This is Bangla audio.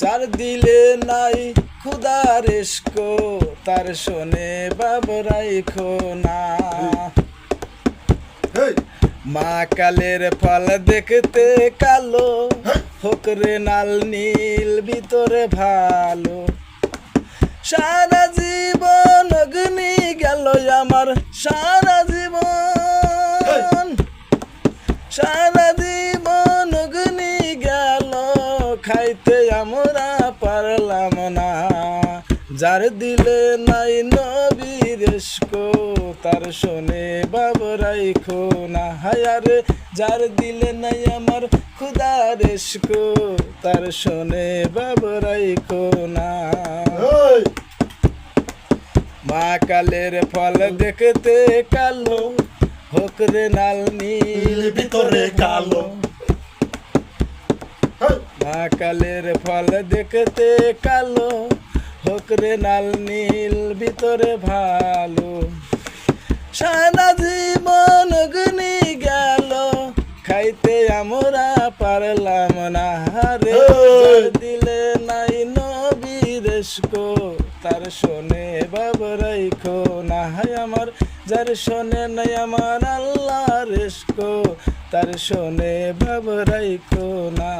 যার দিলে নাই খুদার ইশকো তার শোনে বাবা রাইখো না। মা কালের ফল দেখতে কালো, হোক রে নাল নীল ভিতরে ভালো। সারা জীবন অগ্নি গেল আমার, সারা জীবন, সারা জীবন অগ্নি গেল, খাইতে আমরা পারলাম না। যার দিলে নাই নবীর ইশকো তার শোনে বাবা রাইখো না। হায়ারে যার দিলে নাই আমার খুদার ইশকো তার শোনে বাবা রাইখো না। মা কালের ফল দেখতে কালো, হোক রে নাল নীল ভিতরে কালো। মা কালের ফল দেখতে কালো, হোক রে নাল নীল ভিতরে ভালো। সারা জীবন অগ্নি গেল, খাইতে আমরা পারলাম না। রে যার দিলে নাই নবীর ইশকো তার শোনে বাবা রাইখো না। হায় আমার যার শোনে নাই আমার আল্লাহর ইশকো তার শোনে বাবা রাইখো না।